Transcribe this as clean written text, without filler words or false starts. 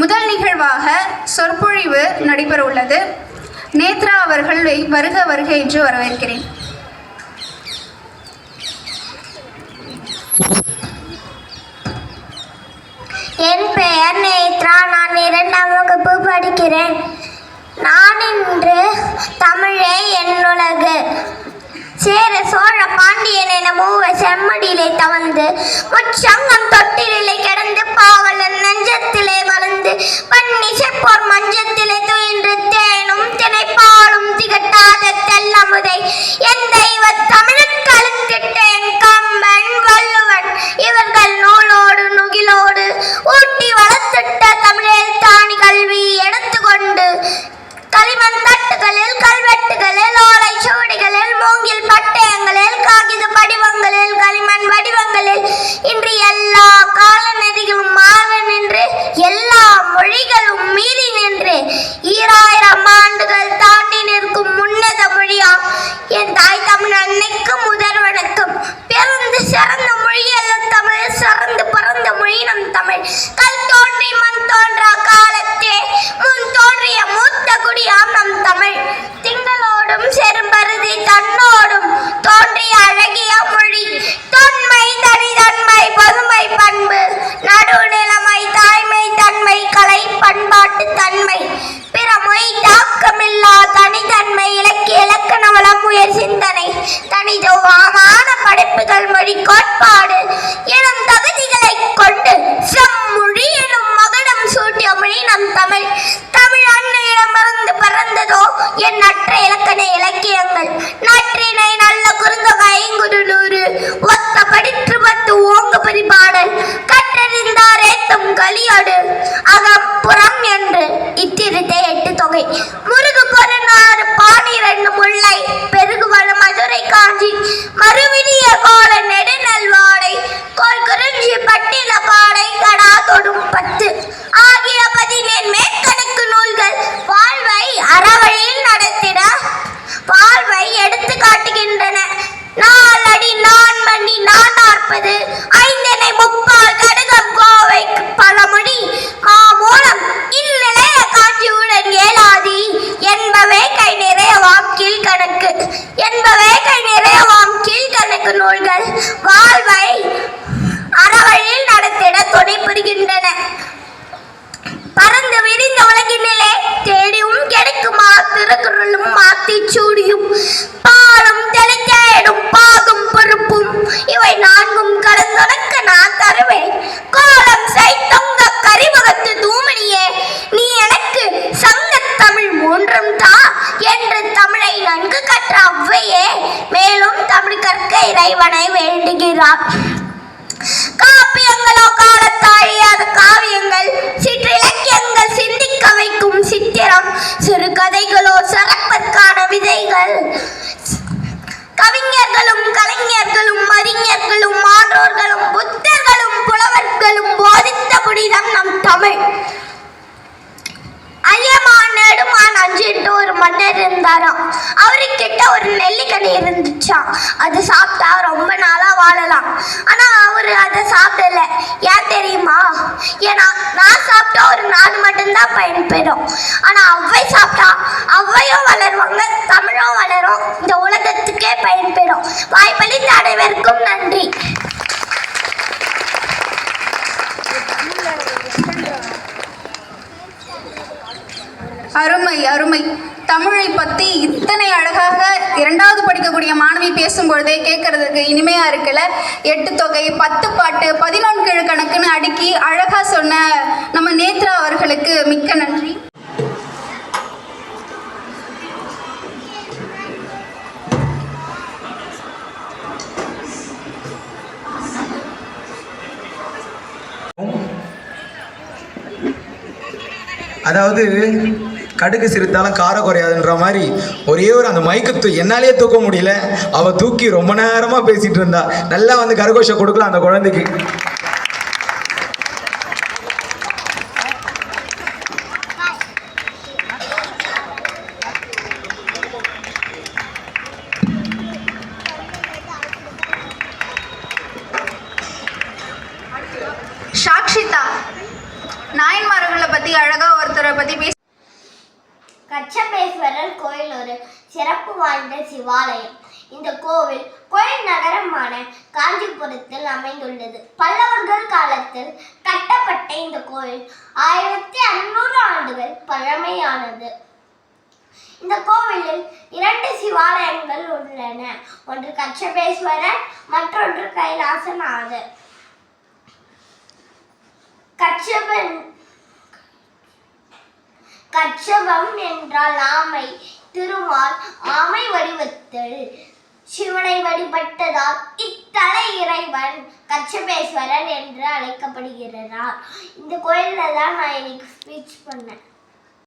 முதல் நிகழ்வாக சொற்பொழிவு நடைபெற உள்ளது. நேத்ரா அவர்களை வருக வருக என்று வரவேற்கிறேன். என் பெயர் நேத்ரா. நான் 2ஆம் வகுப்பு படிக்கிறேன். நான் இன்று தமிழே என்னுலகு சேர சோழ பாண்டியன் என மூவ செம்மடியிலே தவழ்ந்து முச்சங்கம் தொட்டிலே கிடந்து பாவலன் நெஞ்சத்திலே வளர்ந்து பன்னிசைப்போர் மஞ்சத்திலே துயின்று தேனும் திணைப்பாலும் திகட்டாத தெல்லமுதை என் தெய்வ தமிழுக்கு அழுத்திட்ட என் கம்பன் வள்ளுவன் இவர்கள் நூலோடு நுகிலோடு ஊட்டி வளர்த்திட்ட தமிழில் தானி கல்வி எடுத்துக்கொண்டு களிமண் தட்டுகளில் கல்வெட்டுகளில் ஓலை சுவடிகளில் மூங்கில் பட்டயங்களில் காகித படிவங்களில் களிமண் வடிவங்களில் இன்று எல்லா கால நெறிகளும் மாற நின்று எல்லா மொழிகளும் மீறி நின்று 2000 ஆண்டுகள் தாண்டி நிற்கும் உன்னத மொழியாம் என் தாய் தமிழ் அன்னைக்கு முதல் வணக்கம். பிறந்து சிறந்த மொழி அல்ல தமிழ், சிறந்து பிறந்த மொழி நம் தமிழ். கல் தோன்றி மண் தோன்றா காலத்தே முன் தோன்றிய மூத்த குடியாம் நம் தமிழ். திங்களோடும் செரும்பருதி தன்னோடும் தோன்றிய அழகிய மொழி. தொன்மை தனிதன்மை பதுமை பண்பு நடுநிலைமை தாய்மை தன்மை கலை பண்பாட்டு தன்மை பிற மொழி தாக்கமில்லா தனித்தன்மை இலக்கிய இலக்கண வளம் உயர் சிந்தனை தனித்துவமான படைப்புகள் மொழி கோட்பாடு எனும் தகுதிகளை கொண்டு செம்மொழி எனும் மகுடம் சூட்டிய மொழி நம் தமிழ். தமிழ் அன்னையிடமிருந்து பிறந்ததோ என் அற்ற இலக்கண இலக்கியங்கள். நற்றினை நல்ல குறுந்தொகை 500 ஒத்த படிற்று 10 ஓங்கு பரிபாடல் கற்றறிந்தார் ஏத்தும் கலியோடு அகம் புறம் என்று இத்திருத்தே 8 தொகை முருகு பொருநாறு 12 முல்லை பெருகுவள மதுரை காஞ்சி மறுவிடிய கோல நெடுநல் வாடை கோல் குறிஞ்சி பட்டின பாடை கடா தொடும் 10 ஆகிய 14 மேற்கணக்கு நூல்கள் வாழ்வை அறவழியில் நடத்திட வாழ்வை எடுத்து காட்டுகின்றன. 4 அடி 4 மணி 40 ஐந்தனை முப்பால் கடுகம் கோவை பழமொழி மாமூலம் இந்நிலைய காஞ்சியுடன் ஏலாதி என்பவே கை நிறையவாம் கீழ்கணக்கு நூல்கள் வாழ்வை அறவழியில் நடத்திட துணை புரிகின்றன. பறந்து விரிந்த உலகினிலே தேடியும் கிடைக்குமா திருக்குறளும் மாத்தி சூடியும் பாலும் தெளித்தேடும் பாகும் பொறுப்பும் இவை 4ம் கலந்துனக்கு நான் தருவேன். கோலம் சைத்தொங்க கரிமுகத்து தூமணியே நீ எனக்கு சங்கத் தமிழ் 3ம் தா என்று தமிழை நன்கு கற்ற அவ்வையே மேலும் தமிழ் கற்க இறைவனை வேண்டுகிறார். காப்பியங்களோ காலத்தாழியாத காவியங்கள், சிற்றிலக்கியங்கள் சிந்திக்க வைக்கும் சித்திரம், சிறுகதைகளோ சிறப்பற்கான விதைகள். கவிஞர்களும் கலைஞர்களும் அறிஞர்களும் மாற்றோர்களும் புத்தர்களும் புலவர்களும் போதித்த புனிதம் நம் தமிழ். ஐயமான் நெடுமான் அஞ்சுட்டு ஒரு மன்னர் இருந்தாராம். அவருக்கிட்ட ஒரு நெல்லிக்கனி இருந்துச்சாம். அது சாப்பிட்டா ரொம்ப நாளா வாழலாம். ஆனா அவரு அதை சாப்பிடல. ஏன் தெரியுமா? ஏன்னா நான் சாப்பிட்டா ஒரு 4 மட்டும்தான் பயன்பெறும். ஆனா அவ்வை சாப்பிட்டா அவ்வையும் வளருவாங்க, தமிழும் வளரும், இந்த உலகத்துக்கே பயன்பெறும். வாய்ப்பளித்த அனைவருக்கும் நன்றி. அருமை அருமை. தமிழை பற்றி இத்தனை அழகாக 2வது படிக்கக்கூடிய மாணவி பேசும்பொழுதே கேட்கறதுக்கு இனிமையாக இருக்குல்ல. 8 தொகை 10 பாட்டு 11 கீழ்கணக்குன்னு அடுக்கி அழகாக சொன்ன நம்ம நேத்ரா அவர்களுக்கு மிக்க நன்றி. அதாவது கடுகு சிரித்தாலும் கார குறையாதுன்ற மாதிரி ஒரே ஒரு அந்த மைக்கு என்னாலேயே தூக்க முடியல. அவள் தூக்கி ரொம்ப நேரமாக பேசிகிட்டு இருந்தா. நல்லா வந்து கரகோஷம் கொடுக்கலாம் அந்த குழந்தைக்கு. சாக்ஷிதா நாயன்மார் நாயன்மார்களை பத்தி அழகா ஒருத்தரை பத்தி பேச. கச்சபேஸ்வரர் கோயில் ஒரு சிறப்பு வாய்ந்த சிவாலயம். இந்த கோவில் நகரமான காஞ்சிபுரத்தில் அமைந்துள்ளது. பல்லவர்கள் காலத்தில் கட்டப்பட்ட இந்த கோயில் 1500 ஆண்டுகள் பழமையானது. இந்த கோவிலில் 2 சிவாலயங்கள் உள்ளன. ஒன்று கச்சபேஸ்வரர், மற்றொன்று கைலாசநாதர். கச்சபம் என்றால் ஆமை. திருமால் ஆமை வடிவத்தில் சிவனை வழிபட்டதால் இத்தல இறைவன் கச்சபேஸ்வரர் என்று அழைக்கப்படுகிறார். இந்த கோயில்ல தான் நான் இன்னைக்கு ஸ்பீச் பண்ணேன்.